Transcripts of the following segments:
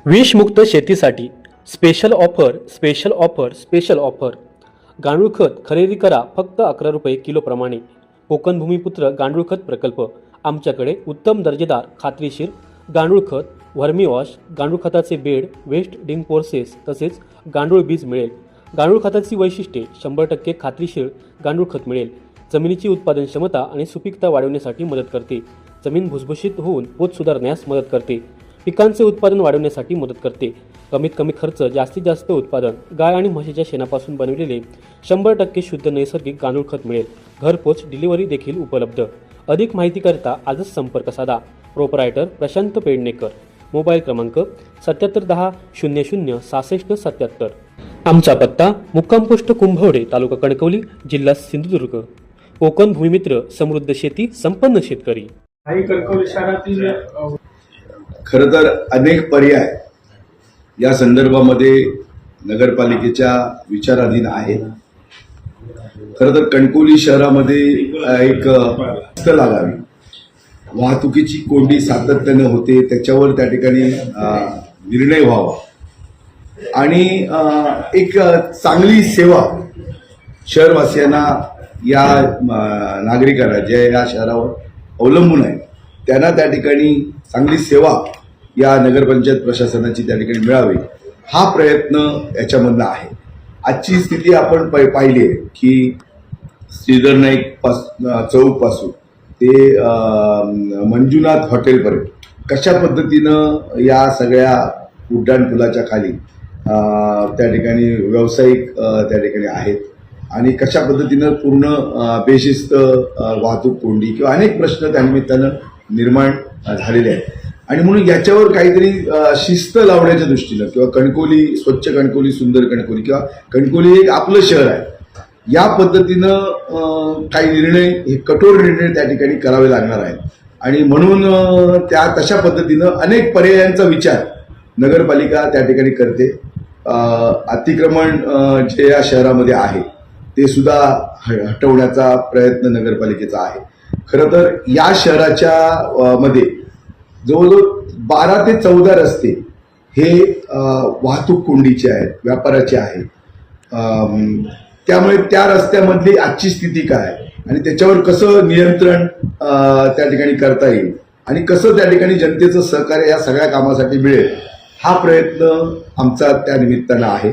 विषमुक्त शेतीसाठी special offer special offer special offer. गांडूळ खत खरेदी करा फक्त 11 रुपये किलोप्रमाणे. कोकण भूमिपुत्र गांडूळ खत प्रकल्प. आमच्याकडे उत्तम दर्जेदार खात्रीशीर गांडूळ खत, व्हर्मी वॉश, गांडूळ खताचे बेड, वेस्ट डिकम्पोसेस तसेच गांडूळ बीज मिळेल. गांडूळ खताची वैशिष्ट्ये 100% खात्रीशीर गांडूळ खत मिळेल. जमिनीची उत्पादन क्षमता आणि सुपीकता वाढवण्यासाठी मदत करते. जमीन भुसभुशीत होऊन पोत सुधारण्यास मदत करते. पिकांचे उत्पादन वाढवण्यासाठी मदत करते. कमीत कमी खर्च जास्तीत जास्त उत्पादन. गाय आणि म्हशीच्या शेणापासून बनविलेले 100% शुद्ध नैसर्गिक गांडूळ खत मिळेल. घरपोच डिलिव्हरी देखील उपलब्ध. अधिक माहितीकरता आजच संपर्क साधा. प्रोपरायटर प्रशांत पेडणेकर. मोबाईल क्रमांक 7710 00 66 77. आमचा पत्ता मुक्काम पोस्ट कुंभवडे, तालुका कणकवली, जिल्हा सिंधुदुर्ग. कोकण भूमिमित्र समृद्ध शेती संपन्न शेतकरी. काही कणकवली शहरातील खरं तर अनेक पर्याय या संदर्भामध्ये नगरपालिकेच्या विचाराधीन आहेत. खरं तर कणकवली शहरामध्ये एक शिस्त लागावी. वाहतुकीची कोंडी सातत्याने होते, त्याच्यावर त्या ठिकाणी निर्णय व्हावा आणि एक चांगली सेवा शहरवासियांना, या नागरिकांना जे या शहरावर अवलंबून आहे त्यांना त्या ठिकाणी चांगली सेवा या नगरपंचायत प्रशासनाची त्या ठिकाणी मिळावी, हा प्रयत्न याच्यामधला आहे. आजची स्थिती आपण पाहिली आहे की श्रीधर नाईक चौकपासून ते मंजुनाथ हॉटेलपर्यंत कशा पद्धतीनं या सगळ्या उड्डाणपुलाच्या खाली त्या ठिकाणी व्यावसायिक त्या ठिकाणी आहेत आणि कशा पद्धतीनं पूर्ण बेशिस्त वाहतूक कोंडी किंवा अनेक प्रश्न त्यानिमित्तानं निर्माण झालेले आहेत. आणि म्हणून याच्यावर काहीतरी शिस्त लावण्याच्या दृष्टीनं किंवा कणकवली स्वच्छ कणकवली सुंदर कणकवली किंवा कणकवली एक आपलं शहर आहे, या पद्धतीनं काही निर्णय, हे कठोर निर्णय त्या ठिकाणी करावे लागणार आहेत. आणि म्हणून त्या तशा पद्धतीनं अनेक पर्यायांचा विचार नगरपालिका त्या ठिकाणी करते. अतिक्रमण जे या शहरामध्ये आहे ते सुद्धा हटवण्याचा प्रयत्न नगरपालिकेचा आहे. खरं तर या शहराच्या मध्ये जवळजवळ 12 ते 14 रस्ते हे वाहतूक कोंडीचे आहेत, व्यापाराचे आहेत. त्यामुळे त्या रस्त्यामधली आजची स्थिती काय आणि त्याच्यावर कसं नियंत्रण त्या ठिकाणी करता येईल आणि कसं त्या ठिकाणी जनतेचं सहकार्य या सगळ्या कामासाठी मिळेल, हा प्रयत्न आमचा त्या निमित्तानं आहे.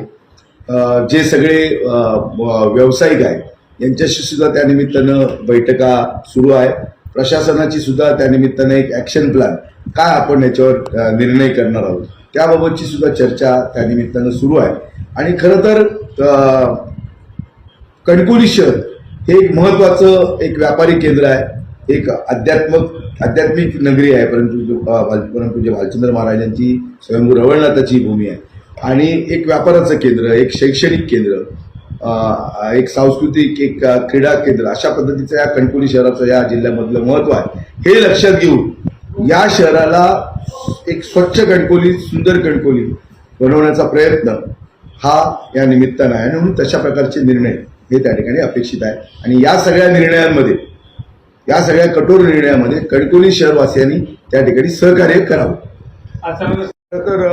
जे सगळे व्यावसायिक आहेत यांच्याशी सुद्धा त्या निमित्तानं बैठका सुरू आहे. प्रशासनाची सुद्धा त्या निमित्तानं एक ॲक्शन प्लॅन, काय आपण याच्यावर निर्णय करणार आहोत, त्याबाबतची सुद्धा चर्चा त्या निमित्तानं सुरू आहे. आणि खरं तर कणकवली शहर हे एक महत्त्वाचं एक व्यापारी केंद्र आहे, एक आध्यात्मिक नगरी आहे. परंतु जे भालचंद्र महाराजांची स्वयंभू रवळनाथाची भूमी आहे आणि एक व्यापाराचं केंद्र, एक शैक्षणिक केंद्र, एक सांस्कृतिक, एक क्रीडा केंद्र, अशा पद्धतीचं या कणकवली शहराचं या जिल्ह्यामधलं महत्त्व आहे. हे लक्षात घेऊन या शहराला एक स्वच्छ कणकवली सुंदर कणकवली बनवण्याचा प्रयत्न हा या निमित्तानं आहे. आणि म्हणून तशा प्रकारचे निर्णय हे त्या ठिकाणी अपेक्षित आहे. आणि या सगळ्या निर्णयांमध्ये, या सगळ्या कठोर निर्णयामध्ये कणकवली शहरवासियांनी त्या ठिकाणी सहकार्य करावं. तर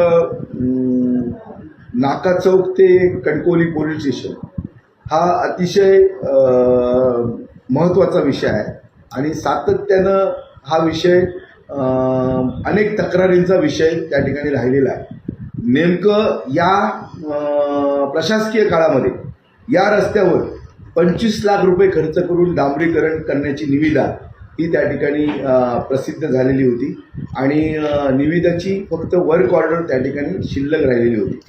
नाका चौक ते कणकवली पोलीस स्टेशन हा अतिशय महत्त्वाचा विषय आहे आणि सातत्यानं हा विषय अनेक तक्रारींचा विषय त्या ठिकाणी राहिलेला आहे. नेमकं या प्रशासकीय काळामध्ये या रस्त्यावर 25 लाख रुपये खर्च करून डांबरीकरण करण्याची निविदा ही त्या ठिकाणी प्रसिद्ध झालेली होती आणि निविदाची फक्त वर्क ऑर्डर त्या ठिकाणी शिल्लक राहिलेली होती.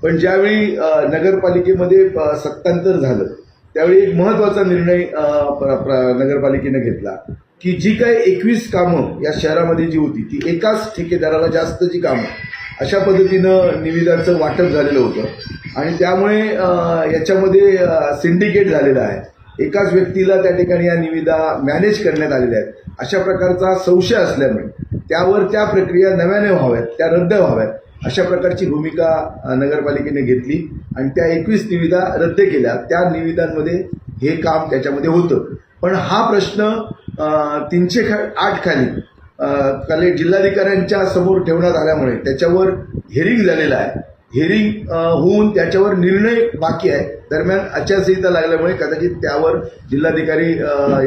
पण ज्यावेळी नगरपालिकेमध्ये सत्तांतर झालं त्यावेळी एक महत्त्वाचा निर्णय नगरपालिकेने घेतला की जी काही 21 कामं या शहरामध्ये जी होती ती एकाच ठेकेदाराला जास्तची कामं, अशा पद्धतीनं निविदांचं वाटप झालेलं होतं. आणि त्यामुळे याच्यामध्ये सिंडिकेट झालेलं आहे. एकाच व्यक्तीला त्या ठिकाणी या निविदा मॅनेज करण्यात आलेल्या आहेत. अशा प्रकारचा संशय असल्यामुळे त्यावर त्या प्रक्रिया नव्याने व्हाव्यात, त्या रद्द व्हाव्यात, अशा प्रकारची भूमिका नगरपालिकेने घेतली आणि त्या 21 निविदा रद्द केल्या. त्या निविदांमध्ये हे काम त्याच्यामध्ये होतं. पण हा प्रश्न 308 खाली जिल्हाधिकाऱ्यांच्या समोर ठेवण्यात आल्यामुळे त्याच्यावर हेरिंग झालेलं आहे. हेरिंग होऊन त्याच्यावर निर्णय बाकी आहे. दरम्यान आचारसंहिता लागल्यामुळे कदाचित त्यावर जिल्हाधिकारी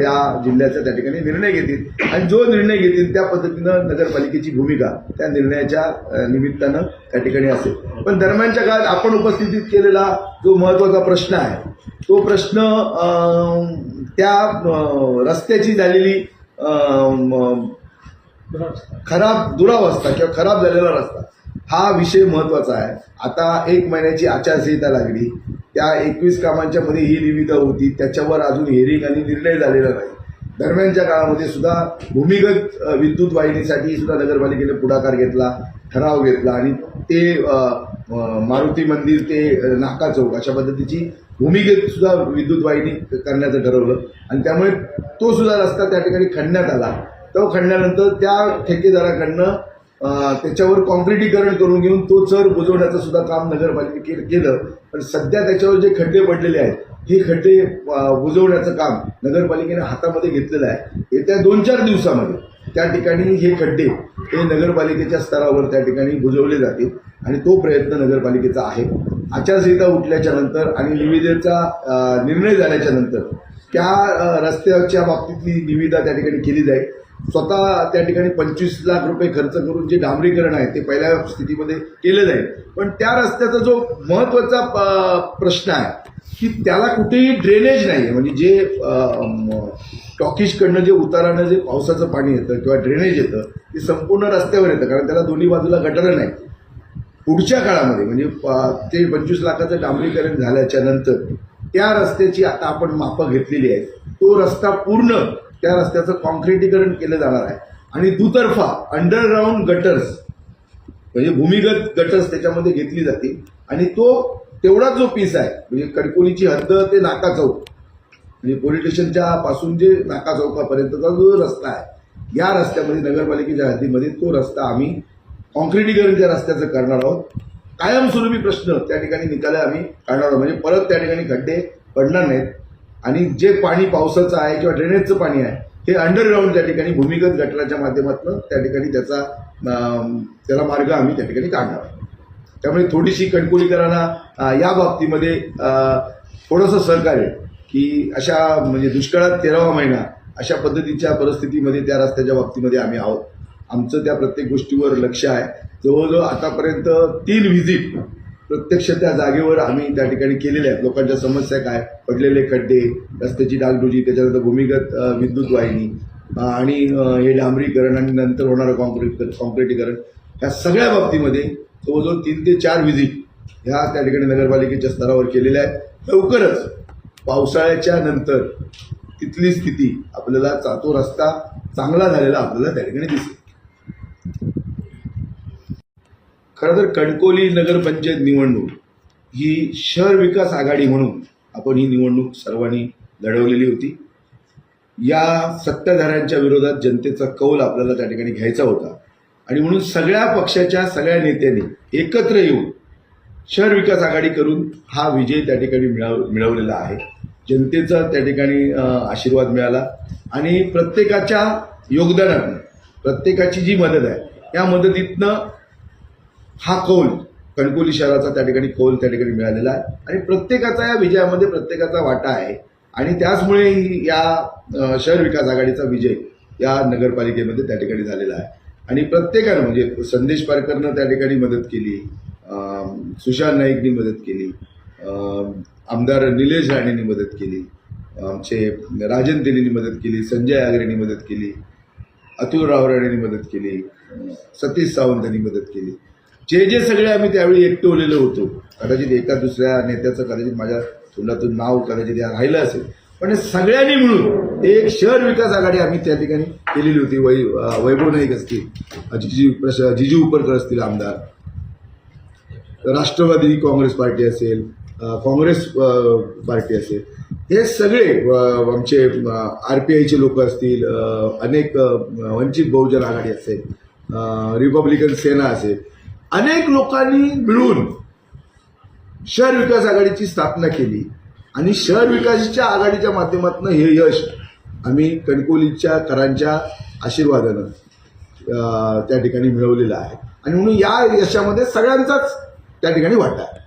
या जिल्ह्याचा त्या ठिकाणी निर्णय घेतील आणि जो निर्णय घेतील त्या पद्धतीनं नगरपालिकेची भूमिका त्या निर्णयाच्या निमित्तानं त्या ठिकाणी असेल. पण दरम्यानच्या काळात आपण उपस्थितीत केलेला जो महत्त्वाचा प्रश्न आहे तो प्रश्न त्या रस्त्याची झालेली दुरावस्था किंवा खराब झालेला रस्ता हा विषय महत्त्वाचा आहे. आता 1 महिन्याची आचारसंहिता लागली, त्या 21 कामांच्या मध्ये ही निविदा होती, त्याच्यावर अजून हेरिंग आणि निर्णय झालेला नाही. दरम्यानच्या काळामध्ये सुद्धा भूमिगत विद्युत वाहिनीसाठी सुद्धा नगरपालिकेने पुढाकार घेतला, ठराव घेतला आणि ते मारुती मंदिर ते नाका चौक अशा पद्धतीची भूमिगत सुद्धा विद्युत वाहिनी करण्याचं ठरवलं आणि त्यामुळे तो सुद्धा रस्ता त्या ठिकाणी खणण्यात आला. तो खणल्यानंतर त्या ठेकेदाराकडनं त्याच्यावर कॉन्क्रिटीकरण करून घेऊन तो चर बुजवण्याचं सुद्धा काम नगरपालिकेने केलं. पण सध्या त्याच्यावर जे खड्डे पडलेले आहेत हे खड्डे बुजवण्याचं काम नगरपालिकेने हातामध्ये घेतलेलं आहे. येत्या 2-4 दिवसामध्ये त्या ठिकाणी हे खड्डे हे नगरपालिकेच्या स्तरावर त्या ठिकाणी बुजवले जातील आणि तो प्रयत्न नगरपालिकेचा आहे. आचारसंहिता उठल्याच्या नंतर आणि निविदेचा निर्णय झाल्याच्या नंतर त्या रस्त्याच्या बाबतीतली निविदा त्या ठिकाणी केली जाईल. स्वतः त्या ठिकाणी 25 लाख रुपये खर्च करून जे डांबरीकरण आहे ते पहिल्या स्थितीमध्ये केलं जाईल. पण त्या रस्त्याचा जो महत्त्वाचा प्रश्न आहे की त्याला कुठेही ड्रेनेज नाही आहे. म्हणजे जे टॉकीजकडनं जे उतारानं जे पावसाचं पाणी येतं किंवा ड्रेनेज येतं ते संपूर्ण रस्त्यावर येतं, कारण त्याला दोन्ही बाजूला गटारं नाही. पुढच्या काळामध्ये म्हणजे ते 25 लाखाचं डांबरीकरण झाल्याच्या नंतर त्या रस्त्याची आता आपण मापं घेतलेली आहेत. तो रस्ता पूर्ण त्या रस्त्याचं कॉन्क्रिटीकरण केलं जाणार आहे आणि दुतर्फा अंडरग्राऊंड गटर्स म्हणजे भूमिगत गटर्स त्याच्यामध्ये घेतली जातील आणि तो तेवढाच जो पीस आहे म्हणजे कणकवलीची हद्द ते नाका चौक म्हणजे पोलीस स्टेशनच्या पासून जे नाका चौकापर्यंतचा जो रस्ता आहे या रस्त्यामध्ये नगरपालिकेच्या हद्दीमध्ये तो रस्ता आम्ही कॉन्क्रिटीकरण त्या रस्त्याचं करणार आहोत. कायमस्वरूपी प्रश्न त्या ठिकाणी निकाले आम्ही काढणार आहोत. म्हणजे परत त्या ठिकाणी खड्डे पडणार नाहीत आणि जे पाणी पावसाचं आहे किंवा ड्रेनेजचं पाणी आहे हे अंडरग्राऊंड त्या ठिकाणी भूमिगत गटाराच्या माध्यमातून त्या ठिकाणी त्याला मार्ग आम्ही त्या ठिकाणी काढणार आहोत. त्यामुळे थोडीशी कणकवलीकरांना या बाबतीमध्ये थोडंसं सहकार्य की अशा म्हणजे दुष्काळात 13वा महिना अशा पद्धतीच्या परिस्थितीमध्ये त्या रस्त्याच्या बाबतीमध्ये आम्ही आहोत. आमचं त्या प्रत्येक गोष्टीवर लक्ष आहे. जवळजवळ आतापर्यंत 3 व्हिजिट प्रत्यक्ष त्या जागेवर आम्ही त्या ठिकाणी केलेल्या आहेत. लोकांच्या समस्या काय, पडलेले खड्डे, रस्त्याची डागडुजी, त्याच्यानंतर भूमिगत विद्युत वाहिनी आणि हे डांबरीकरण आणि नंतर होणारं कॉन्क्रिटीकरण ह्या सगळ्या बाबतीमध्ये जवळजवळ 3 ते 4 व्हिजिट ह्या त्या ठिकाणी नगरपालिकेच्या स्तरावर केलेल्या आहेत. लवकरच पावसाळ्याच्या नंतर तिथली स्थिती आपल्याला तो रस्ता चांगला झालेला आपल्याला त्या ठिकाणी दिसेल. खरं तर कणकवली नगरपंचायत निवडणूक ही शहर विकास आघाडी म्हणून आपण ही निवडणूक सर्वांनी लढवलेली होती. या सत्ताधाऱ्यांच्या विरोधात जनतेचा कौल आपल्याला त्या ठिकाणी घ्यायचा होता आणि म्हणून सगळ्या पक्षाच्या सगळ्या नेत्यांनी एकत्र येऊन शहर विकास आघाडी करून हा विजय त्या ठिकाणी मिळवलेला आहे. जनतेचा त्या ठिकाणी आशीर्वाद मिळाला आणि प्रत्येकाच्या योगदानातून प्रत्येकाची जी मदत आहे या मदतीतनं हा कौल कणकवली शहराचा त्या ठिकाणी कौल त्या ठिकाणी मिळालेला आहे आणि प्रत्येकाचा या विजयामध्ये प्रत्येकाचा वाटा आहे आणि त्याचमुळे या शहर विकास आघाडीचा विजय या नगरपालिकेमध्ये त्या ठिकाणी झालेला आहे. आणि प्रत्येकानं म्हणजे संदेश पारकरनं त्या ठिकाणी मदत केली, सुशांत नाईकनी मदत केली, आमदार निलेश राणेंनी मदत केली, आमचे राजन तेलींनी मदत केली, संजय आगरेंनी मदत केली, अतुल रावराणेंनी मदत केली, सतीश सावंतांनी मदत केली. जे जे सगळे आम्ही त्यावेळी एकटवलेलो होतो, कदाचित एका दुसऱ्या नेत्याचं कदाचित माझ्या तोंडातून नाव कदाचित या राहिलं असेल, पण सगळ्यांनी मिळून एक शहर विकास आघाडी आम्ही त्या ठिकाणी केलेली होती. वैभव नाईक असतील, जिजू उपरकर असतील आमदार, राष्ट्रवादी काँग्रेस पार्टी असेल, काँग्रेस पार्टी असेल, हे सगळे आमचे RPIचे लोक असतील, अनेक वंचित बहुजन आघाडी असेल, रिपब्लिकन सेना असेल, अनेक लोकांनी मिळून शहर विकास आघाडीची स्थापना केली आणि शहर विकासाच्या आघाडीच्या माध्यमातून हे यश आम्ही कणकवलीच्या करांच्या आशीर्वादानं त्या ठिकाणी मिळवलेलं आहे आणि म्हणून या यशामध्ये सगळ्यांचाच त्या ठिकाणी वाटा आहे.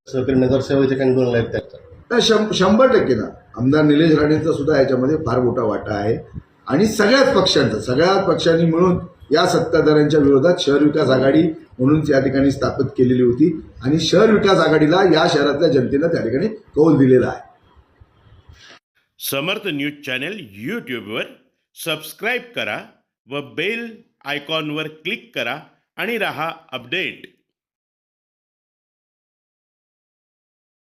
सहकारी नगरसेवकाच्या काही दोन आहेत त्याचा तर 100% ना आमदार निलेश राणेंचा सुद्धा याच्यामध्ये फार मोठा वाटा आहे आणि सगळ्याच पक्षांनी मिळून या सत्ताधाऱ्यांच्या विरोधात शहर विकास आघाडी म्हणून त्या ठिकाणी स्थापित केलेली होती आणि शहर विकास आघाडीला या शहरातल्या जनतेनं त्या ठिकाणी कौल दिलेला आहे. समर्थ न्यूज चॅनल यूट्यूबवर सबस्क्राईब करा व बेल आयकॉनवर क्लिक करा आणि रहा अपडेट.